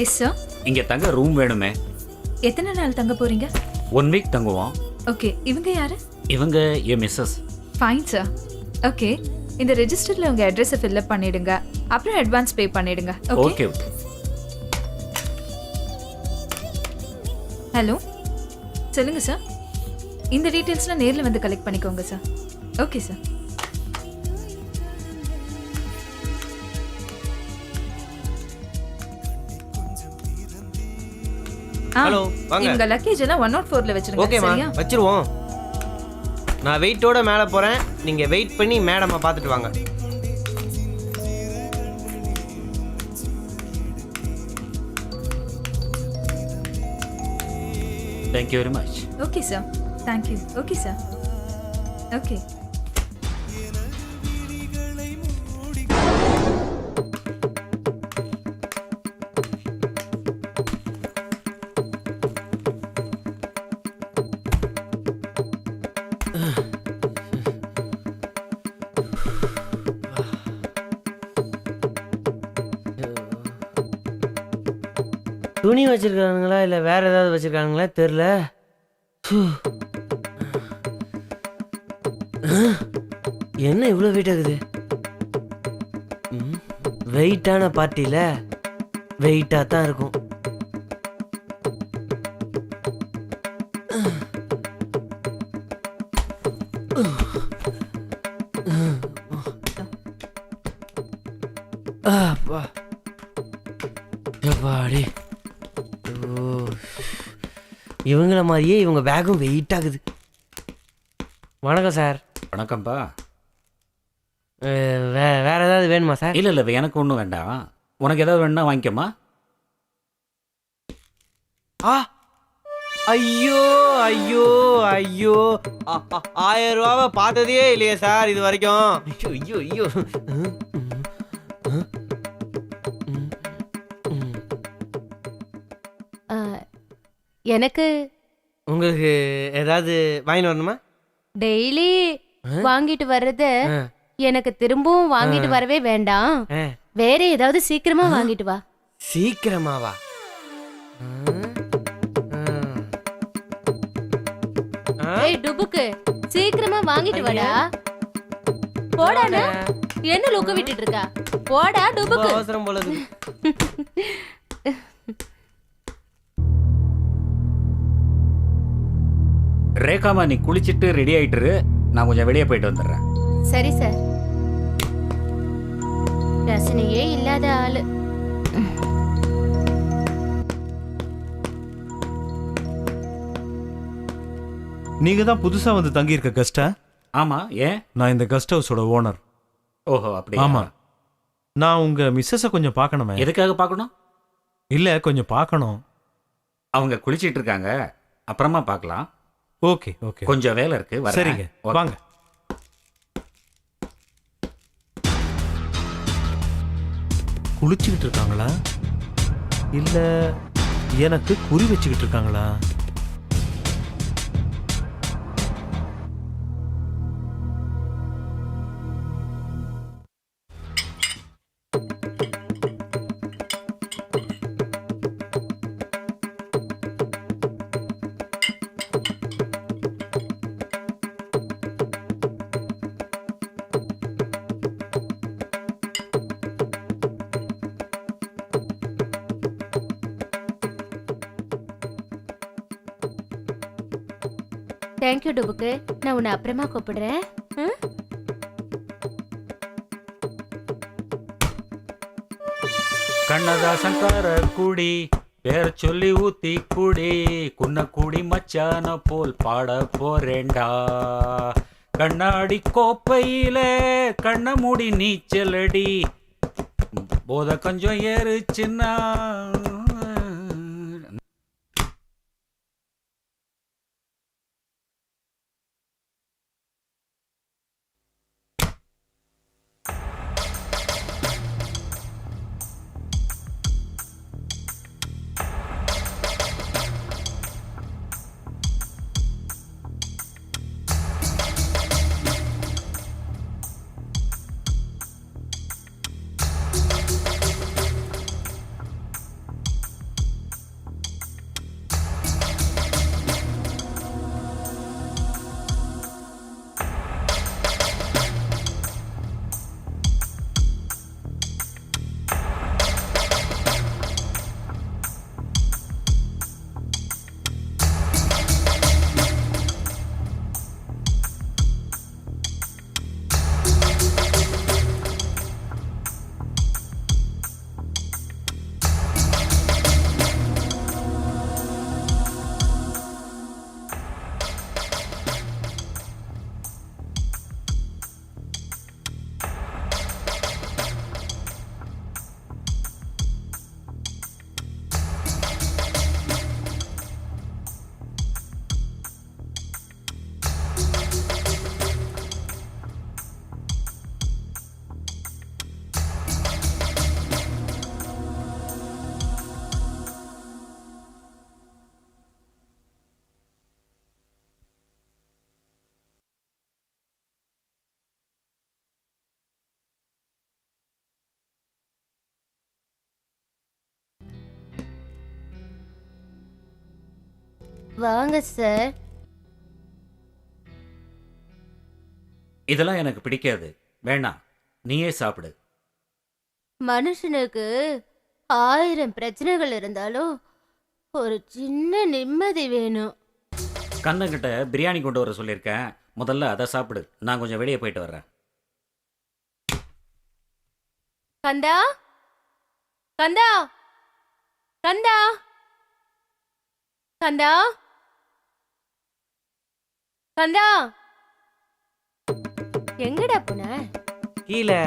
Yes sir. இங்க தங்க room வேணுமே. எத்தனை நாள் தங்க போறீங்க? 1 வீக் தங்குவோம். ஓகே. இவங்க யாரு? இவங்க என் மிஸ்ஸஸ். Fine sir. ஓகே, இந்த ரெஜிஸ்டர்ல உங்க அட்ரஸை ஃபில் அப் பண்ணிடுங்க. அப்புறம் அட்வான்ஸ் பே பண்ணிடுங்க. ஓகே. ஓகே. ஹலோ, சொல்லுங்க சார். இந்த டீடைல்ஸ்லாம் நேர்ல வந்து கலெக்ட் பண்ணிக்கோங்க சார். Okay sir. ஹலோ, வாங்க. உங்க லக்கேஜ் எல்லாம் 104ல வச்சிருங்க. ஓகேமா, சரியா? வச்சிருவோம். நான் வெயிட்டோட மேலே போகிறேன். நீங்கள் வெயிட் பண்ணி மேடமை பார்த்துட்டு வாங்க. Thank you very much. Okay sir. Thank you. Okay sir. Okay. துணி வச்சிருக்கானுங்களா இல்லை வேற ஏதாவது வச்சிருக்கானுங்களா தெரில. என்ன இவ்வளோ வெயிட் ஆகுது? வெயிட்டான பார்ட்டியில் வெயிட்டாக தான் இருக்கும். அப்பா எப்பாடி, இவங்கள மாதிரியே இவங்க பேக்கும் வெயிட் ஆகுது. வணக்கம் சார். வணக்கம்ப்பா. வேற ஏதாவது வேணுமா சார்? இல்ல இல்ல, எனக்கு ஒன்றும் வேண்டாம். உனக்கு ஏதாவது வேணும்னா வாங்கிக்கோமா. ஆ, ஐயோ ஐயோ ஐயோ, 1000 ரூபாவை பார்த்ததே இல்லையே சார் இது வரைக்கும். ஐயோ ஐயோ ஐயோ. எனக்கு உங்களுக்கு ஏதாவது வாங்கிட்டு வரணுமா? டெய்லி வாங்கிட்டு வர்றது எனக்கு திரும்பவும் வாங்கிட்டு வரவே வேண்டாம். வேற ஏதாவது சீக்கிரமா வாங்கிட்டு வா. சீக்கிரமாவா? ஏய் டுபுக்கு, சீக்கிரமா வாங்கிட்டு வாடா. போடானா, என்ன லுக்க விட்டுட்டு இருக்கா? போடா டுபுக்கு. அவசரம் போல இருக்கு. ரேகாமா, நீ குளிச்சுட்டு ரெடி ஆயிட்டுரு. நான் கொஞ்சம் வெளியே போயிட்டு வந்துடுறேன். சரி சார். ரசனையே இல்லாத ஆளு. நீங்க தான் புதுசா வந்து தங்கி இருக்க கெஸ்டா? ஆமா. ஏன்? நான் இந்த கெஸ்ட் ஹவுஸோட ஓனர். ஓஹோ, அப்படி. ஆமா. நான் உங்க மிஸ்ஸஸ கொஞ்சம் பார்க்கணுமே. எதுக்காக பார்க்கணும்? இல்ல, கொஞ்சம் பார்க்கணும். அவங்க குளிச்சிட்டு இருக்காங்க, அப்புறமா பார்க்கலாம். ஓகே ஓகே, கொஞ்சம் வேலை இருக்கு. சரிங்க, வாங்க. குளிச்சுக்கிட்டு இருக்காங்களா இல்ல எனக்கு குறி வச்சுக்கிட்டு இருக்காங்களா? தேங்க்யூ டுபுக்கு. நான் உன்னை அப்புறமா கூப்பிடுறேன். கண்ணதாசங்கார கூடி பேர் சொல்லி ஊத்தி கூடி குன்ன கூடி மச்சான போல் பாட போறேண்டா. கண்ணாடி கோப்பையில கண்ண மூடி நீச்சலடி, போத கொஞ்சம் ஏறுச்சுன்னா. வாங்க சார். இதெல்லாம் எனக்கு பிடிக்காது. வேணாம், நீயே சாப்பிடு. மனுஷனுக்கு 1000 பிரச்சனைகள் இருந்தாலும் ஒரு சின்ன நிம்மதி வேணும். கண்ணங்கிட்ட பிரியாணி கொண்டு வர சொல்லியிருக்கேன். முதல்ல அதை சாப்பிடு. நான் கொஞ்சம் வெளியே போயிட்டு வர்றேன். கந்தா, கந்தா, கந்தா, கந்தா, கந்தா, எங்கடா போன? கீழே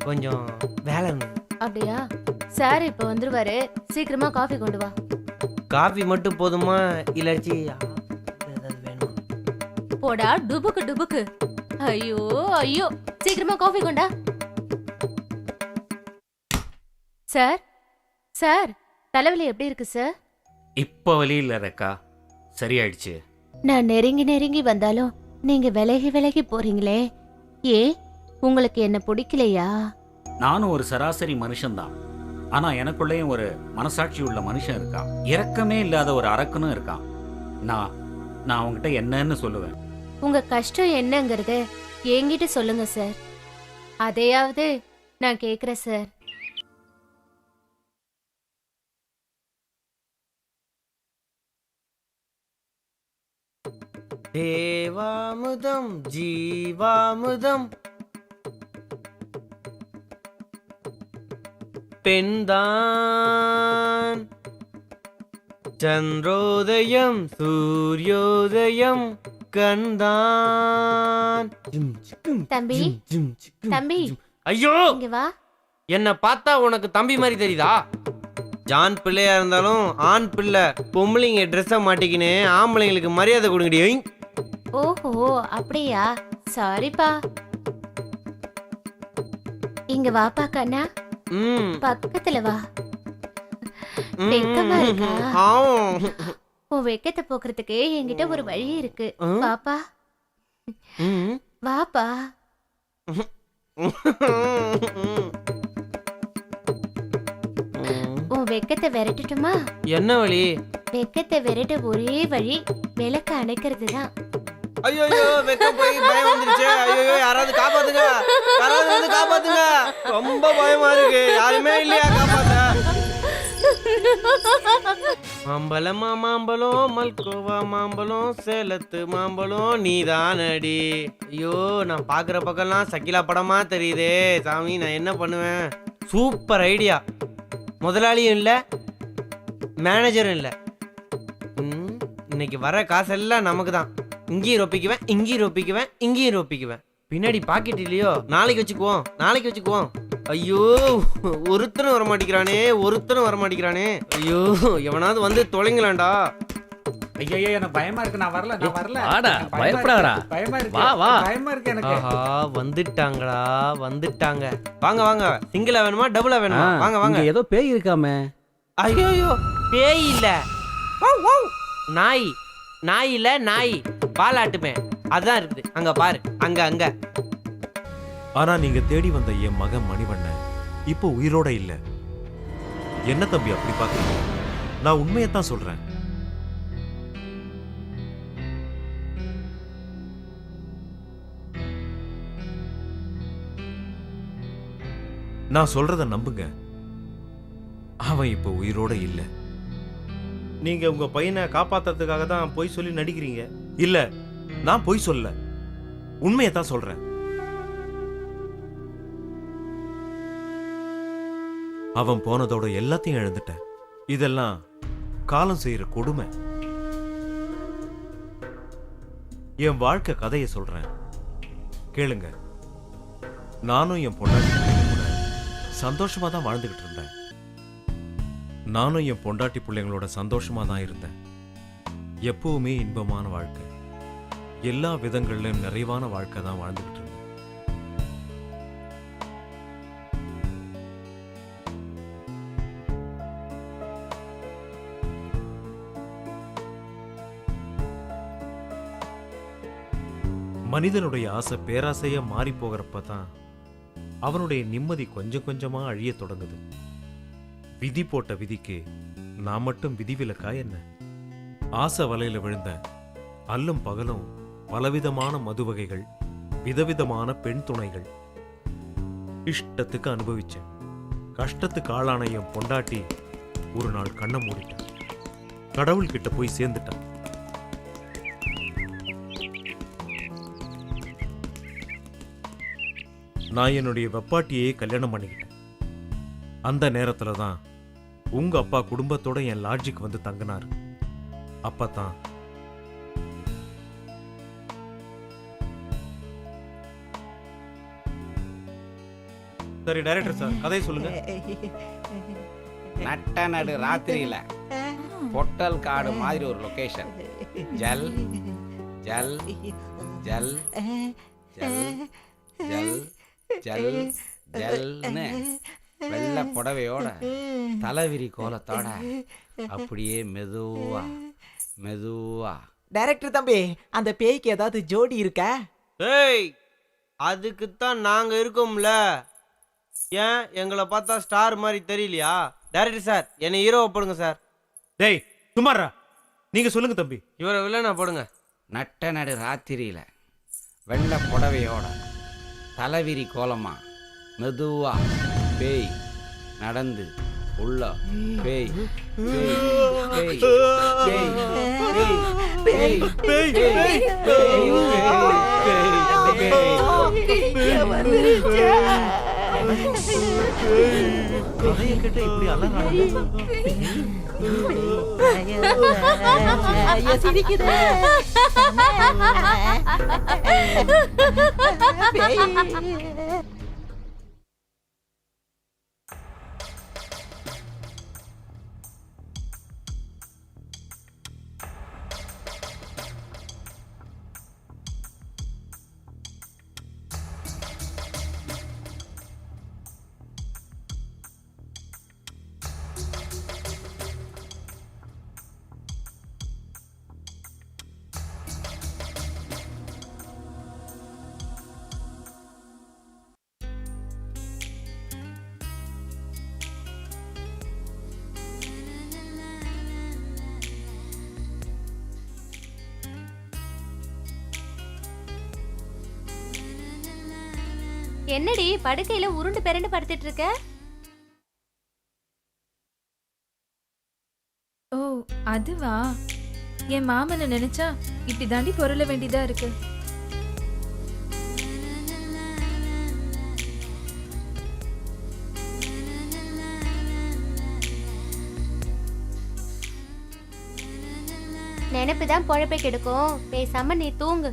கொஞ்சம் வேலை இருந்தது. அப்படியா? சார் இப்ப வந்துருவாரு, சீக்கிரமா காஃபி கொண்டு வா. காஃபி மட்டும் போதுமா இல்லாச்சி ஏதாவது வேணும்? போடா டுபுக்கு டுபுக்கு. ஐயோ ஐயோ, சீக்கிரமா காஃபி கொண்டா. சார், சார், தலைவலி எப்படி இருக்கு சார்? இப்போ வலி இல்லை ரேக்கா, சரியாயிடுச்சு. நான் நெருங்கி நெருங்கி வந்தாலும் நீங்க விலகி விலகி போறீங்களே, ஏன் உங்களுக்கு என்ன பிடிக்கலையா? நானும் ஒரு சராசரி மனுஷன்தான். ஆனா எனக்குள்ளேயும் ஒரு மனசாட்சி உள்ள மனுஷன் இருக்கான். இரக்கமே இல்லாத ஒரு அரக்கனும் இருக்கான். நான் அவங்ககிட்ட என்னன்னு சொல்லுவேன். உங்க கஷ்டம் என்னங்கறத என்கிட்ட சொல்லுங்க சார், அதையாவது நான் கேக்குறேன் சார். தேவாமுதம் ஜீவாமுதம் பெண்தான் சந்திரோதயம் சூரியோதயம் கண்தான். தம்பி, தம்பி, ஐயோ, இங்க வா. என்ன பார்த்தா உனக்கு தம்பி மாதிரி தெரியுதா? ஜான் பிள்ளையா இருந்தாலும் ஆண் பிள்ளை பொம்பளைங்க ட்ரெஸ்ஸை மாட்டிக்கின்னு ஆம்பளைங்களுக்கு மரியாதை கொடுங்கடி. ஓஹோ, அப்படியா? சாரிப்பா. இங்க வாப்பா கண்ணா, பக்கத்துல வா. வெக்கமா இருக்கா? உன் வெக்கத்தை போக்குறதுக்கு என்கிட்ட ஒரு வழி இருக்கு. வாப்பா, வாப்பா. உன் வெக்கத்தை விரட்டட்டுமா? என்ன வழி? வெக்கத்தை விரட்ட ஒரே வழி விளக்க அணைக்கிறது தான். ஐயோ, வெக்கம் போய் பயம் வந்துருச்சு. ஐயோ, யாராவது காப்பாத்துங்க, யாராவது வந்து காப்பாத்துங்க. ரொம்ப பயமா இருக்கு. யாருமே இல்லையா காப்பாத்த? மாம்பழமா மாம்பழம் மல்கோவா மாம்பழம் சேலத்து மாம்பழம் நீதானடி. ஐயோ, நான் பாக்குற பக்கம்லாம் சக்கிலா படமா தெரியுதே சாமி. நான் என்ன பண்ணுவேன்? Super idea. முதலாளியும் இல்ல, மேனேஜரும் இல்ல. இன்னைக்கு வர காசெல்லாம் நமக்கு தான். இங்கேயும் ரொப்பிக்குவேன், இங்கேயும் ரொப்பிக்குவேன், இங்கேயும் ரொப்பிக்குவேன். பின்னாடி பாக்கெட் இல்லையோ, நாளைக்கு வச்சுக்குவோம், நாளைக்கு வச்சுக்குவோம். ஐயோ, ஒருத்தனும் வரமாட்டிக்கிறானே, ஒருத்தனும் வரமாட்டிக்கிறானே. ஐயோ, எவனாவது வந்து தொலைங்களாண்டா. ஐயோ, எனக்கு பயமா இருக்கு. நான் வரல. வாடா, பயப்படாதடா. பயமா இருக்கு. வா, வா. பயமா இருக்கு எனக்கு. ஆஹா, வந்துட்டாங்கடா, வந்துட்டாங்க. வாங்க வாங்க. சிங்கிளா வேணுமா டபுளா வேணுமா? வாங்க வாங்க. இங்க ஏதோ பேய் இருக்காமே. ஐயோ, பேய் இல்ல, நாய். நாய் இல்ல, நாய் பாலாட்டுமே. அதான் இருக்குது. அங்க பாரு, அங்க அங்க. ஆனா நீங்க தேடி வந்த என் மகன் மணிவண்ணன் இப்போ உயிரோட இல்ல. என்ன தம்பி அப்படி பாக்குறீங்க? நான் உண்மையத்தான் சொல்றேன். நான் சொல்றத நம்புங்க. அவன் இப்போ உயிரோட இல்ல. நீங்க உங்க பையனை காப்பாத்துறதுக்காக தான் பொய் சொல்லி நடிக்கிறீங்க. இல்ல, நான் பொய் சொல்ல, உண்மையத்தான் சொல்றேன். அவன் போனதோட எல்லாத்தையும் இழந்துட்டேன். இதெல்லாம் காலம் செய்யற கொடுமை. என் வாழ்க்கை கதையை சொல்றேன், கேளுங்க. நானும் என் பொண்டாட்டி பிள்ளைங்க கூட சந்தோஷமா தான் வாழ்ந்துகிட்டு இருந்தேன். நானும் என் பொண்டாட்டி பிள்ளைங்களோட சந்தோஷமா தான் இருந்தேன். எப்பவுமே இன்பமான வாழ்க்கை, எல்லா விதங்களிலும் நிறைவான வாழ்க்கை தான் வாழ்ந்துகிட்டு இருந்தேன். மனிதனுடைய ஆசை பேராசையா மாறி போகிறப்பதான் அவனுடைய நிம்மதி கொஞ்சம் கொஞ்சமா அழிய தொடங்குது. விதி போட்ட விதிக்கு நான் மட்டும் விதிவிலக்கா என்ன? ஆசை வலையில விழுந்த அல்லும் பகலும் பலவிதமான மது வகைகள், விதவிதமான பெண் துணைகள், இஷ்டத்துக்கு அனுபவிச்சேன். கஷ்டத்துக்கு ஆளான என் பொண்டாட்டி ஒரு நாள் கண்ணை மூடிட்டான். கடவுள்கிட்ட போய் சேர்ந்துட்டான். நான் என்னுடைய வெப்பாட்டியே கல்யாணம் பண்ணிக்கிட்டேன். அந்த நேரத்துல தான் உங்க அப்பா குடும்பத்தோட என் லாட்ஜுக்கு வந்து தங்கினாரு. அப்பதான் சரி டைரக்டர் சார், கதையை சொல்லுங்க. நட்ட நடு ராத்திரியில பொட்டல் காடு மாதிரி ஒரு லொகேஷன். ஜல் ஜல் ஜல் ஜல் ஜல் ஜல் ஜல்னு வெள்ளை புடவையோட தலைவிரி கோலத்தோட அப்படியே மெதுவா மெதுவா. டைரக்டர் தம்பி, அந்த பேய்க்கு ஏதாவது ஜோடி இருக்கா? ஏய், அதுக்குத்தான் நாங்க இருக்கோம்ல. ஏன் எங்களை பார்த்தா ஸ்டார் மாதிரி தெரியலையா? டைரக்டர் சார், என்னை ஹீரோவை போடுங்க சார். டேய் சுமாரா, நீங்க சொல்லுங்க தம்பி. இவரை வில்லனா போடுங்க. நட்ட நடு ராத்திரியில வெள்ளை புடவையோட தலைவிரி கோலமா மெதுவா பேய் நடந்து உள்ள பேய் பேய் பேய் பேய் பேய் பேய் கதையை கேட்ட இப்படி அலறாங்க. சிரிக்குது. என்னடி படுக்கையில உருண்டு பெரண்டு படுத்துட்டு இருக்க? ஓ அதுவா, என் மாமனை நினைச்சா இப்படி தாண்டி பொருள வேண்டியதா இருக்கு. நினைப்புதான் பொழப்பை கெடுக்கும். பேசாம நீ தூங்கு.